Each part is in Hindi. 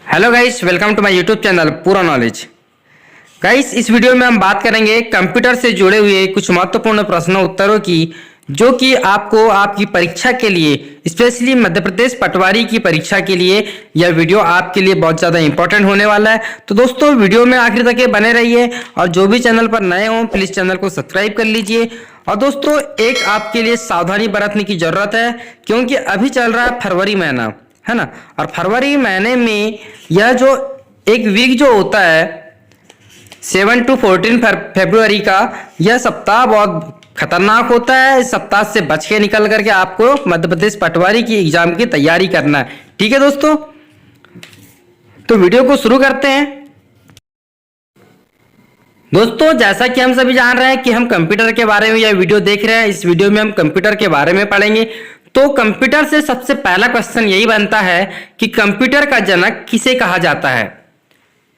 Hello guys, welcome to my YouTube channel Poora knowledge. Guys, इस वीडियो में हम बात करेंगे कंप्यूटर से जुड़े हुए कुछ महत्वपूर्ण प्रश्नों उत्तरों की, जो कि आपको आपकी परीक्षा के लिए, स्पेशली मध्य प्रदेश पटवारी की परीक्षा के लिए यह वीडियो आपके लिए बहुत ज़्यादा इंपॉर्टेंट होने वाला है। तो दोस्तों, वीडियो में आखिर तक बने रहिए और जो भी चैनल पर नए हों प्लीज़ चैनल को सब्सक्राइब कर लीजिए। और दोस्तों, एक आपके लिए सावधानी बरतने की ज़रूरत है, क्योंकि अभी चल रहा है फरवरी महीना, है ना। और फरवरी महीने में यह जो एक वीक जो होता है 7 to 14 फरवरी का, यह सप्ताह बहुत खतरनाक होता है। इस सप्ताह से बच के निकल करके आपको मध्य प्रदेश पटवारी की एग्जाम की तैयारी करना है। ठीक है दोस्तों, तो वीडियो को शुरू करते हैं। दोस्तों, जैसा कि हम सभी जान रहे हैं कि हम कंप्यूटर के बारे में यह वीडियो देख रहे हैं। इस वीडियो में हम कंप्यूटर के बारे में पढ़ेंगे। तो कंप्यूटर से सबसे पहला क्वेश्चन यही बनता है कि कंप्यूटर का जनक किसे कहा जाता है।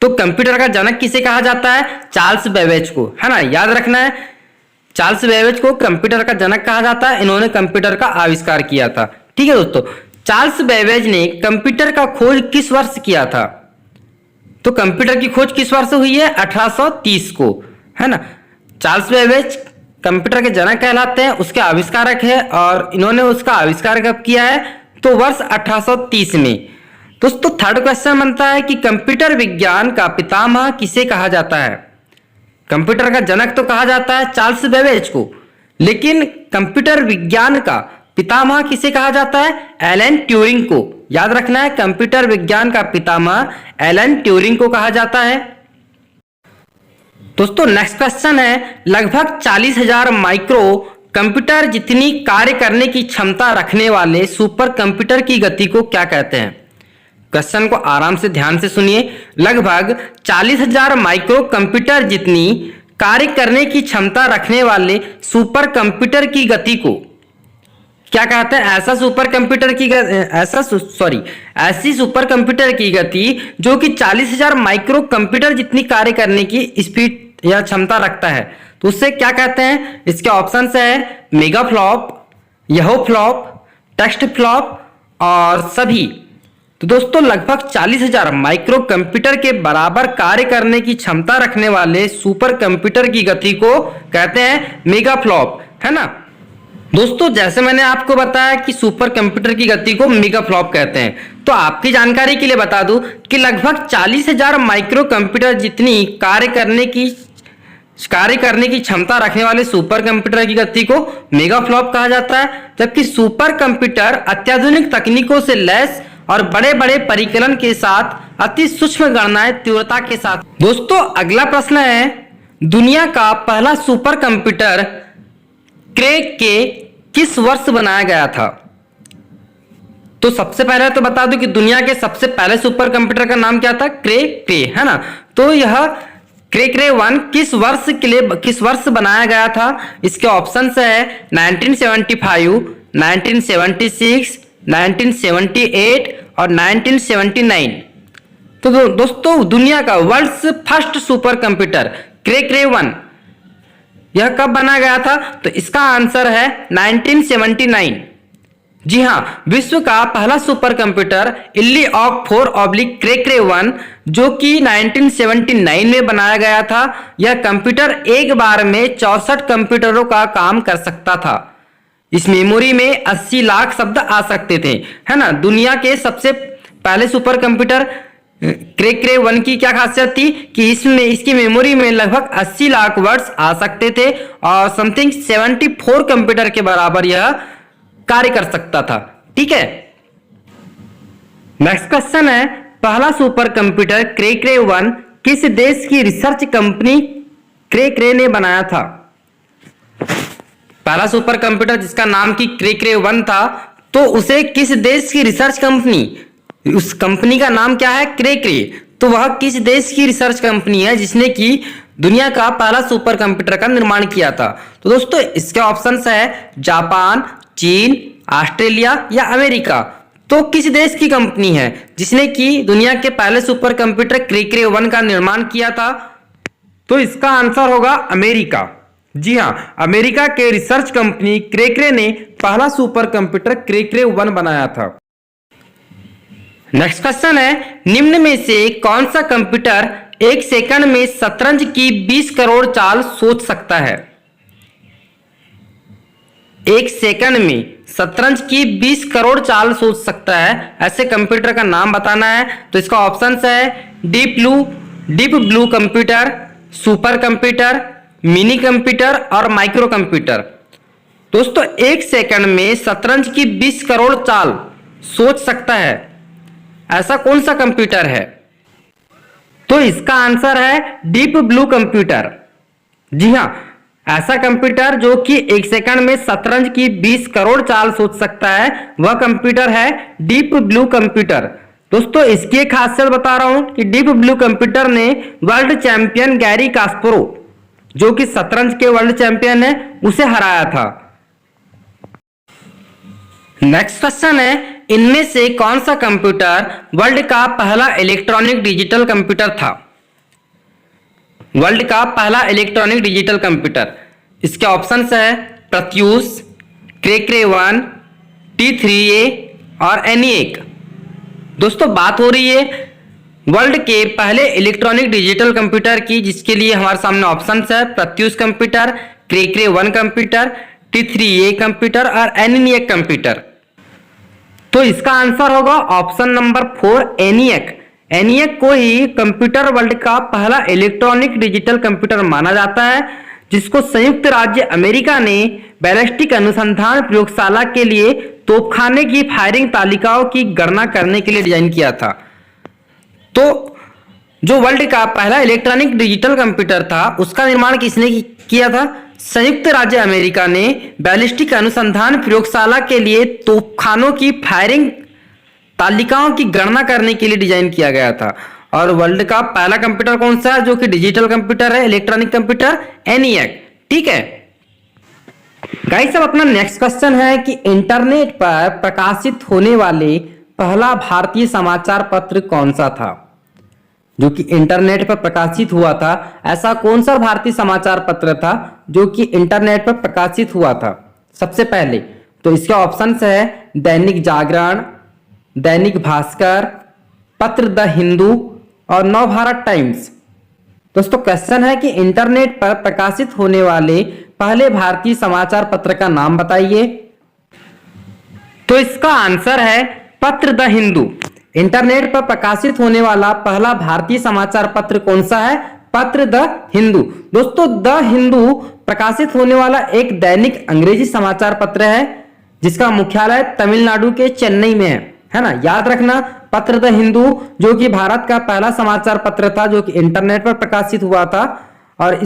तो कंप्यूटर का जनक किसे कहा जाता है? चार्ल्स बेबेज को, है ना, याद रखना है। चार्ल्स बेबेज को कंप्यूटर का जनक कहा जाता है। इन्होंने कंप्यूटर का आविष्कार किया था। ठीक है दोस्तों, चार्ल्स बेबेज ने कंप्यूटर का खोज किस वर्ष किया था? तो कंप्यूटर की खोज किस वर्ष हुई है? 1830 को, है ना। चार्ल्स बेबेज कंप्यूटर के जनक कहलाते हैं, उसके आविष्कारक है। और इन्होंने उसका आविष्कार कब किया है? तो वर्ष 1830 में। दोस्तों, थर्ड क्वेश्चन बनता है कि कंप्यूटर विज्ञान का पितामह किसे कहा जाता है। कंप्यूटर का जनक तो कहा जाता है चार्ल्स बेबेज को, लेकिन कंप्यूटर विज्ञान का पितामह किसे कहा जाता है? एलन ट्यूरिंग को। याद रखना है, कंप्यूटर विज्ञान का पितामह एलन ट्यूरिंग को कहा जाता है। दोस्तों, नेक्स्ट क्वेश्चन है, लगभग 40,000 माइक्रो कंप्यूटर जितनी कार्य करने की क्षमता रखने वाले सुपर कंप्यूटर की गति को क्या कहते हैं? क्वेश्चन को आराम से ध्यान से सुनिए। लगभग 40,000 माइक्रो कंप्यूटर जितनी कार्य करने की क्षमता रखने वाले सुपर कंप्यूटर की गति को क्या कहते हैं? ऐसी सुपर कंप्यूटर की गति जो कि 40,000 माइक्रो कंप्यूटर जितनी कार्य करने की स्पीड या क्षमता रखता है, तो उससे क्या कहते हैं? इसके ऑप्शंस है मेगा फ्लॉप, यहो फ्लॉप, टेक्स्ट फ्लॉप और सभी। तो दोस्तों, लगभग 40,000 माइक्रो कंप्यूटर के बराबर कार्य करने की क्षमता रखने वाले सुपर कंप्यूटर की गति को कहते हैं मेगा फ्लॉप, है ना। दोस्तों, जैसे मैंने आपको बताया कि सुपर कंप्यूटर की गति को मेगा फ्लॉप कहते हैं, तो आपकी जानकारी के लिए बता दूं कि लगभग 40,000 माइक्रो कंप्यूटर जितनी कार्य करने की क्षमता रखने वाले सुपर कंप्यूटर की गति को मेगा फ्लॉप कहा जाता है। जबकि सुपर कंप्यूटर अत्याधुनिक तकनीकों से लैस और बड़े बड़े परिकलन के साथ अति सूक्ष्म गणनाएं तीव्रता के साथ। दोस्तों, अगला प्रश्न है, दुनिया का पहला सुपर कंप्यूटर क्रे के किस वर्ष बनाया गया था? तो सबसे पहले तो बता दूं कि दुनिया के सबसे पहले सुपर कंप्यूटर का नाम क्या था? क्रे, है ना। तो यह क्रे 1 किस वर्ष बनाया गया था? इसके ऑप्शंस है 1975, 1976, 1978 और 1979। तो दोस्तों, दुनिया का वर्ल्ड्स फर्स्ट सुपर कंप्यूटर क्रे 1 यह कब बनाया गया था? तो इसका आंसर है 1979। जी हां, विश्व का पहला सुपर कंप्यूटर क्रे 1 जो कि 1979 में बनाया गया था। यह कंप्यूटर एक बार में 64 कंप्यूटरों का काम कर सकता था। इस मेमोरी में 80 लाख शब्द आ सकते थे, है ना। दुनिया के सबसे पहले सुपर कंप्यूटर क्रे 1 की क्या खासियत थी कि इसकी मेमोरी में लगभग 80 लाख वर्ड्स आ सकते थे और समथिंग 74 कंप्यूटर के बराबर यह कार्य कर सकता था। ठीक है, नेक्स्ट क्वेश्चन है, पहला सुपर कंप्यूटर क्रे 1 किस देश की रिसर्च कंपनी क्रे ने बनाया था? पहला सुपर कंप्यूटर जिसका नाम की क्रे 1 था, तो उसे किस देश की रिसर्च कंपनी, उस कंपनी का नाम क्या है? क्रे। तो वह किस देश की रिसर्च कंपनी है जिसने की दुनिया का पहला सुपर कंप्यूटर का निर्माण किया था? तो दोस्तों, इसके ऑप्शंस है जापान, चीन, ऑस्ट्रेलिया या अमेरिका। तो किस देश की कंपनी है जिसने की दुनिया के पहले सुपर कंप्यूटर क्रे 1 का निर्माण किया था? तो इसका आंसर होगा अमेरिका। जी हां, अमेरिका के रिसर्च कंपनी क्रे ने पहला सुपर कंप्यूटर क्रे 1 बनाया था। नेक्स्ट क्वेश्चन है, निम्न में से कौन सा कंप्यूटर एक सेकंड में शतरंज की 20 करोड़ चाल सोच सकता है? एक सेकंड में शतरंज की 20 करोड़ चाल सोच सकता है, ऐसे कंप्यूटर का नाम बताना है। तो इसका ऑप्शन है deep blue computer, super computer, mini computer और माइक्रो कंप्यूटर। दोस्तों, एक सेकंड में शतरंज की 20 करोड़ चाल सोच सकता है, ऐसा कौन सा कंप्यूटर है? तो इसका आंसर है डीप ब्लू कंप्यूटर। जी हां, ऐसा कंप्यूटर जो कि एक सेकंड में शतरंज की 20 करोड़ चाल सोच सकता है, वह कंप्यूटर है डीप ब्लू कंप्यूटर। दोस्तों, इसकी एक खासियत बता रहा हूं कि डीप ब्लू कंप्यूटर ने वर्ल्ड चैंपियन गैरी कास्परोव, जो कि शतरंज के वर्ल्ड चैंपियन है, उसे हराया था। नेक्स्ट क्वेश्चन है, इनमें से कौन सा कंप्यूटर वर्ल्ड का पहला इलेक्ट्रॉनिक डिजिटल कंप्यूटर था? वर्ल्ड का पहला इलेक्ट्रॉनिक डिजिटल कंप्यूटर। इसके ऑप्शंस है प्रत्यूष, क्रे 1, T3A और ENIAC। दोस्तों, बात हो रही है वर्ल्ड के पहले इलेक्ट्रॉनिक डिजिटल कंप्यूटर की, जिसके लिए हमारे सामने ऑप्शंस है प्रत्यूष कंप्यूटर, क्रे 1 कंप्यूटर, T3A कंप्यूटर और ENIAC कंप्यूटर। तो इसका आंसर होगा ऑप्शन नंबर 4, ENIAC। ENIAC को ही कंप्यूटर वर्ल्ड का पहला इलेक्ट्रॉनिक डिजिटल कंप्यूटर माना जाता है, जिसको संयुक्त राज्य अमेरिका ने बैलिस्टिक अनुसंधान प्रयोगशाला के लिए तोपखाने की फायरिंग तालिकाओं की गणना करने के लिए डिजाइन किया था। तो जो वर्ल्ड का पहला इलेक्ट्रॉनिक डिजिटल कंप्यूटर था, उसका निर्माण किसने किया था? संयुक्त राज्य अमेरिका ने बैलिस्टिक अनुसंधान प्रयोगशाला के लिए तोपखानों की फायरिंग तालिकाओं की गणना करने के लिए डिजाइन किया गया था। और वर्ल्ड का पहला कंप्यूटर कौन सा है जो कि डिजिटल कंप्यूटर है, इलेक्ट्रॉनिक कंप्यूटर? ENIAC। ठीक है गाइस, अब अपना नेक्स्ट क्वेश्चन है कि इंटरनेट पर प्रकाशित होने वाले पहला भारतीय समाचार पत्र कौन सा था? जो कि इंटरनेट पर प्रकाशित हुआ था, ऐसा कौन सा भारतीय समाचार पत्र था जो कि इंटरनेट पर प्रकाशित हुआ था सबसे पहले? तो इसके ऑप्शंस है दैनिक जागरण, दैनिक भास्कर, पत्र द हिंदू और नवभारत टाइम्स। दोस्तों, क्वेश्चन है कि इंटरनेट पर प्रकाशित होने वाले पहले भारतीय समाचार पत्र का नाम बताइए। तो इसका आंसर है पत्र द हिंदू। इंटरनेट पर प्रकाशित होने वाला पहला भारतीय समाचार पत्र कौन सा है? पत्र द हिंदू। दोस्तों, द हिंदू प्रकाशित होने वाला एक दैनिक अंग्रेजी समाचार पत्र है, जिसका मुख्यालय तमिलनाडु के चेन्नई में है ना। याद रखना, पत्र द हिंदू जो कि भारत का पहला समाचार पत्र था जो कि इंटरनेट पर प्रकाशित हुआ था, और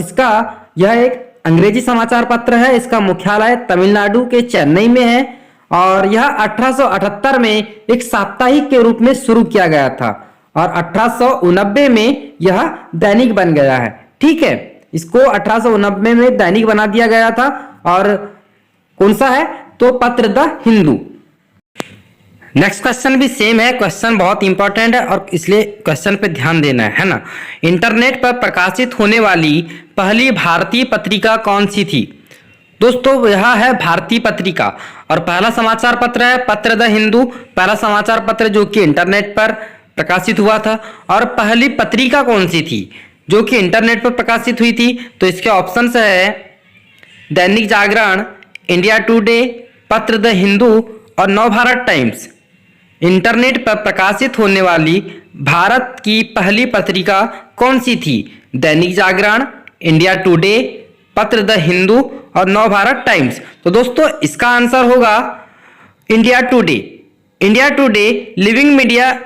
यह एक अंग्रेजी समाचार पत्र है। इसका मुख्यालय तमिलनाडु के चेन्नई में है, और यह 1878 में एक साप्ताहिक के रूप में शुरू किया गया था, और 1889 में यह दैनिक बन गया है। ठीक है, इसको 1889 में दैनिक बना दिया गया था। और कौन सा है? तो पत्र द हिंदू। नेक्स्ट क्वेश्चन भी सेम है, क्वेश्चन बहुत इंपॉर्टेंट है और इसलिए क्वेश्चन पे ध्यान देना है ना। इंटरनेट पर प्रकाशित होने वाली पहली भारतीय पत्रिका कौन सी थी? दोस्तों, यह है भारतीय पत्रिका, और पहला समाचार पत्र है पत्र द हिंदू, पहला समाचार पत्र जो कि इंटरनेट पर प्रकाशित हुआ था। और पहली पत्रिका कौन सी थी जो कि इंटरनेट पर प्रकाशित हुई थी? तो इसके ऑप्शंस है दैनिक जागरण, इंडिया टुडे, पत्र द हिंदू और नवभारत टाइम्स। इंटरनेट पर प्रकाशित होने वाली भारत की पहली पत्रिका कौन सी थी? दैनिक जागरण, इंडिया टुडे, पत्र द हिंदू और नवभारत टाइम्स। तो दोस्तों, इसका आंसर होगा India today. India today living media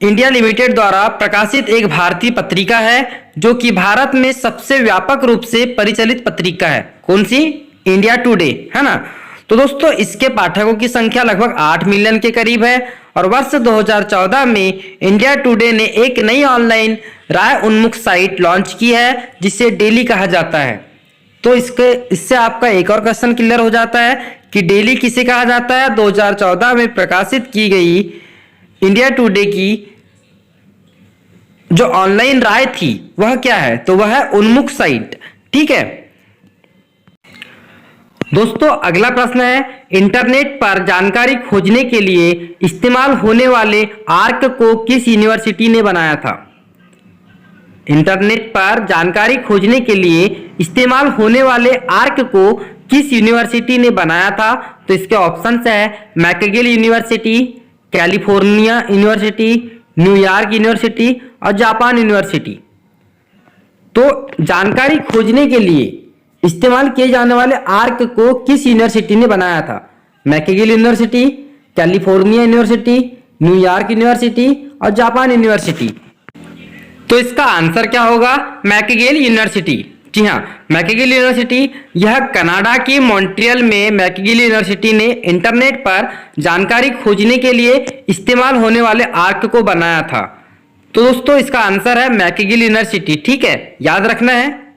India limited द्वारा प्रकाशित एक भारतीय पत्रिका है जो कि भारत में सबसे व्यापक रूप से परिचालित पत्रिका है। कौन सी? इंडिया टुडे, है ना। तो दोस्तों, इसके पाठकों की संख्या लगभग 8 मिलियन के करीब है, और वर्ष 2014 में इंडिया टुडे ने एक नई ऑनलाइन राय उन्मुख साइट लॉन्च की है जिसे डेली कहा जाता है। तो इससे आपका एक और क्वेश्चन क्लियर हो जाता है कि डेली किसे कहा जाता है। 2014 में प्रकाशित की गई इंडिया टुडे की जो ऑनलाइन राय थी वह क्या है? तो वह है उन्मुख साइट। ठीक है, दोस्तों अगला प्रश्न है, इंटरनेट पर जानकारी खोजने के लिए इस्तेमाल होने वाले आर्क को किस यूनिवर्सिटी ने बनाया था? इंटरनेट पर जानकारी खोजने के लिए इस्तेमाल होने वाले आर्क को किस यूनिवर्सिटी ने बनाया था? तो इसके ऑप्शंस है McGill university, California university, New York university और जापान यूनिवर्सिटी। तो जानकारी खोजने के लिए इस्तेमाल किए जाने वाले आर्क को किस यूनिवर्सिटी ने बनाया था? McGill university, California university, New York university और जापान यूनिवर्सिटी। तो इसका आंसर क्या होगा? McGill university. जी हाँ, मैकगिल यूनिवर्सिटी, यह कनाडा के मॉन्ट्रियल में मैकगिल यूनिवर्सिटी ने इंटरनेट पर जानकारी खोजने के लिए इस्तेमाल होने वाले आर्क को बनाया था। तो दोस्तों इसका आंसर है मैकगिल यूनिवर्सिटी। ठीक है, याद रखना है।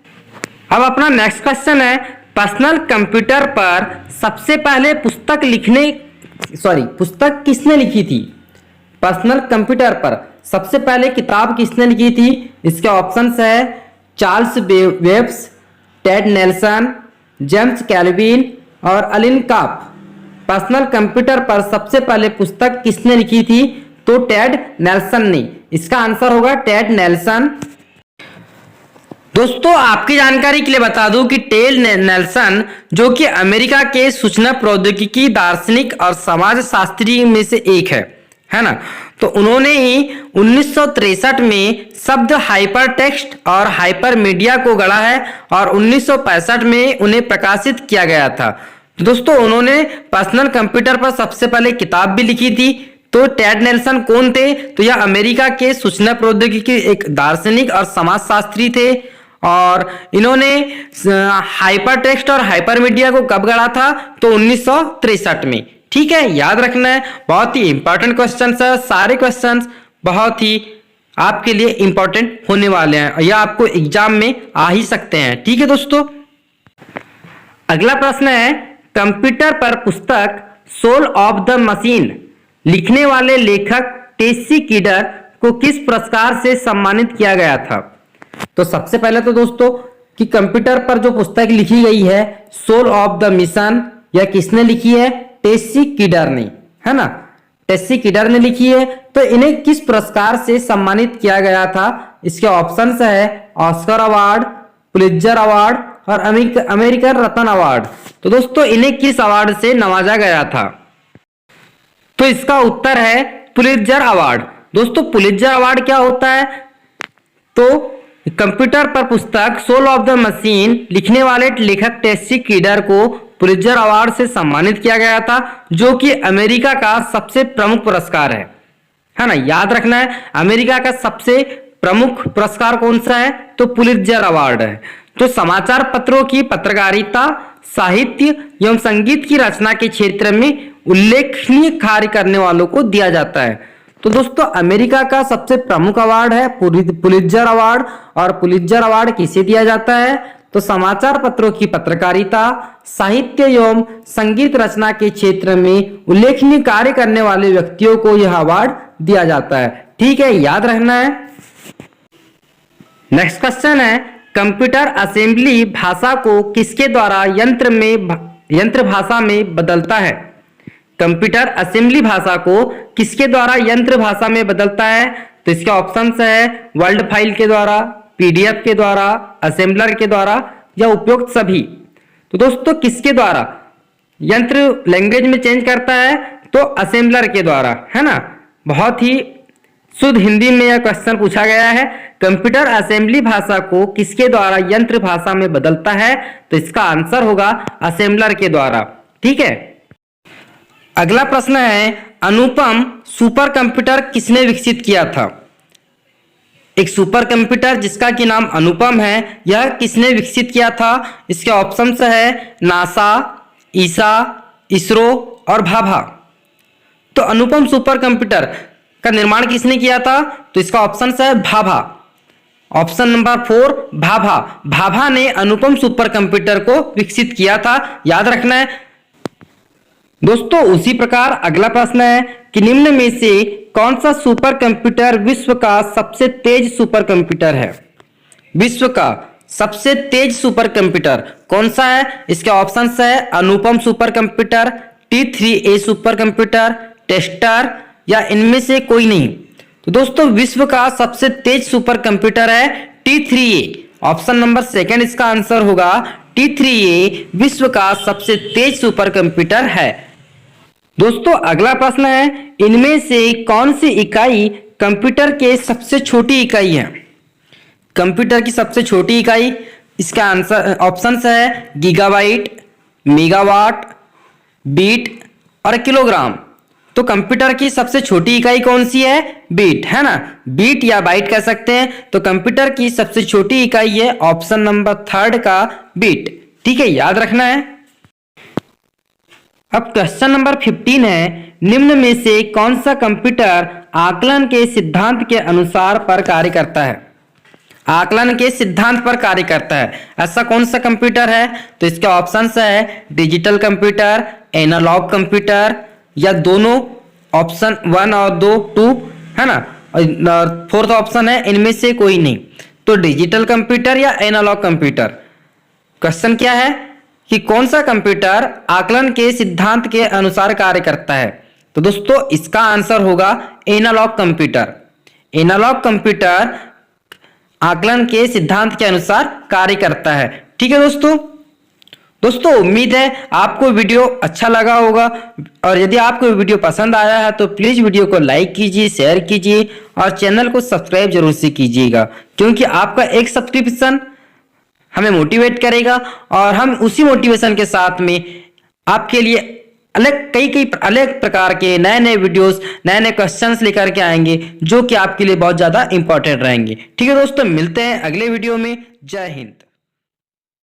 अब अपना नेक्स्ट क्वेश्चन है, पर्सनल कंप्यूटर पर सबसे पहले पुस्तक किसने लिखी थी? पर्सनल कंप्यूटर पर सबसे पहले किताब किसने लिखी थी? इसके ऑप्शंस है Charles Webbs, Ted Nelson, James Calvin और अलिन काप। पर्सनल कंप्यूटर पर सबसे पहले पुस्तक किसने लिखी थी? तो टेड नेल्सन ने। इसका आंसर होगा टेड नेल्सन। दोस्तों आपकी जानकारी के लिए बता दूं कि टेड नेल्सन जो कि अमेरिका के सूचना प्रौद्योगिकी दार्शनिक और समाजशास्त्री में से एक है ना। तो उन्होंने ही 1963 में शब्द हाइपर टेक्स्ट और हाइपर मीडिया को गढ़ा है और 1965 में उन्हें प्रकाशित किया गया था। तो दोस्तों उन्होंने पर्सनल कंप्यूटर पर सबसे पहले किताब भी लिखी थी। तो टेड नेल्सन कौन थे? तो यह अमेरिका के सूचना प्रौद्योगिकी एक दार्शनिक और समाजशास्त्री थे और इन्होंने हाइपर टेक्स्ट और हाइपर मीडिया को कब गढ़ा था? तो 1963 में। ठीक है, याद रखना है। बहुत ही इंपॉर्टेंट क्वेश्चन है, सारे क्वेश्चंस बहुत ही आपके लिए इंपॉर्टेंट होने वाले हैं, यह आपको एग्जाम में आ ही सकते हैं। ठीक है दोस्तों, अगला प्रश्न है, कंप्यूटर पर पुस्तक सोल ऑफ द मशीन लिखने वाले लेखक टेसी कीडर को किस पुरस्कार से सम्मानित किया गया था? तो सबसे पहले तो दोस्तों कि कंप्यूटर पर जो पुस्तक लिखी गई है सोल ऑफ द मिशन, यह किसने लिखी है? टेसी कीडर ने, है ना। टेसी कीडर ने लिखी है। तो इन्हें किस पुरस्कार से सम्मानित किया गया था? इसके ऑप्शंस है ऑस्कर अवार्ड, पुलित्जर अवार्ड और अमेरिकन रत्न अवार्ड। तो दोस्तों इन्हें किस अवार्ड से नवाजा गया था? तो इसका उत्तर है पुलित्जर अवार्ड। दोस्तों पुलित्जर अवार्ड क्या होता है? तो कंप्यूटर पर पुस्तक सोल ऑफ द मशीन लिखने वाले लेखक टेसी कीडर को पुलित्जर अवार्ड से सम्मानित किया गया था, जो कि अमेरिका का सबसे प्रमुख पुरस्कार है ना। याद रखना है, अमेरिका का सबसे प्रमुख पुरस्कार कौन सा है? तो पुलित्जर अवार्ड है। तो समाचार पत्रों की पत्रकारिता, साहित्य एवं संगीत की रचना के क्षेत्र में उल्लेखनीय कार्य करने वालों को दिया जाता है। तो दोस्तों अमेरिका का सबसे प्रमुख अवार्ड है पुलित्जर अवार्ड। और पुलित्जर अवार्ड किसे दिया जाता है? तो समाचार पत्रों की पत्रकारिता, साहित्य एवं संगीत रचना के क्षेत्र में उल्लेखनीय कार्य करने वाले व्यक्तियों को यह अवार्ड दिया जाता है। ठीक है, याद रखना है। नेक्स्ट क्वेश्चन है, कंप्यूटर असेंबली भाषा को किसके द्वारा यंत्र भाषा में बदलता है? कंप्यूटर असेंबली भाषा को किसके द्वारा यंत्र भाषा में बदलता है? तो इसके ऑप्शंस है वर्ड फाइल के द्वारा, पीडीएफ के द्वारा, असेंबलर के द्वारा या उपयुक्त सभी। तो दोस्तों किसके द्वारा यंत्र लैंग्वेज में चेंज करता है? तो असेंबलर के द्वारा, है ना। बहुत ही शुद्ध हिंदी में यह क्वेश्चन पूछा गया है, कंप्यूटर असेंबली भाषा को किसके द्वारा यंत्र भाषा में बदलता है? तो इसका आंसर होगा असेंबलर के द्वारा। ठीक है, अगला प्रश्न है, अनुपम सुपर कंप्यूटर किसने विकसित किया था? एक सुपर कंप्यूटर जिसका कि नाम अनुपम है, यह किसने विकसित किया था? इसके ऑप्शंस है नासा, ईसा, इसरो और भाभा। तो अनुपम सुपर कंप्यूटर का निर्माण किसने किया था? तो इसका ऑप्शंस है भाभा। Option number 4 Bhabha. भाभा ने अनुपम सुपर कंप्यूटर को विकसित किया था, याद रखना है दोस्तों। उसी प्रकार अगला प्रश्न है कि निम्न में से कौन सा सुपर कंप्यूटर विश्व का सबसे तेज सुपर कंप्यूटर है? विश्व का सबसे तेज सुपर कंप्यूटर कौन सा है? इसके ऑप्शंस है Anupam super computer, T3A super computer, tester या इनमें से कोई नहीं। तो दोस्तों विश्व का सबसे तेज सुपर कंप्यूटर है T3A। ऑप्शन नंबर सेकंड इसका आंसर होगा T3A विश्व का सबसे तेज सुपर कंप्यूटर है। दोस्तों अगला प्रश्न है, इनमें से कौन सी इकाई कंप्यूटर के सबसे छोटी इकाई है? कंप्यूटर की सबसे छोटी इकाई, इसका आंसर ऑप्शंस है गीगाबाइट, मेगावाट, बीट और किलोग्राम। तो कंप्यूटर की सबसे छोटी इकाई कौन सी है? बीट, है ना, बीट या बाइट कह सकते हैं। तो कंप्यूटर की सबसे छोटी इकाई है ऑप्शन नंबर थर्ड का बीट। ठीक है, याद रखना है। अब क्वेश्चन नंबर 15 है, निम्न में से कौन सा कंप्यूटर आकलन के सिद्धांत के अनुसार पर कार्य करता है? आकलन के सिद्धांत पर कार्य करता है, ऐसा कौन सा कंप्यूटर है? तो इसके ऑप्शंस है डिजिटल कंप्यूटर, एनालॉग कंप्यूटर या दोनों, ऑप्शन 1 और 2 है ना, और फोर्थ ऑप्शन है इनमें से कोई नहीं। तो डिजिटल कंप्यूटर या एनालॉग कंप्यूटर। क्वेश्चन क्या है कि कौन सा कंप्यूटर आकलन के सिद्धांत के अनुसार कार्य करता है? तो दोस्तों इसका आंसर होगा एनालॉग कंप्यूटर। एनालॉग कंप्यूटर आकलन के सिद्धांत के अनुसार कार्य करता है। ठीक है दोस्तों उम्मीद है आपको वीडियो अच्छा लगा होगा, और यदि आपको वीडियो पसंद आया है तो प्लीज वीडियो को लाइक कीजिए, शेयर कीजिए और चैनल को सब्सक्राइब जरूर से कीजिएगा, क्योंकि आपका एक सब्सक्रिप्शन हमें मोटिवेट करेगा और हम उसी मोटिवेशन के साथ में आपके लिए कई अलग प्रकार के नए नए वीडियोस, नए नए क्वेश्चंस लेकर के आएंगे जो कि आपके लिए बहुत ज्यादा इंपॉर्टेंट रहेंगे। ठीक है दोस्तों, मिलते हैं अगले वीडियो में। जय हिंद।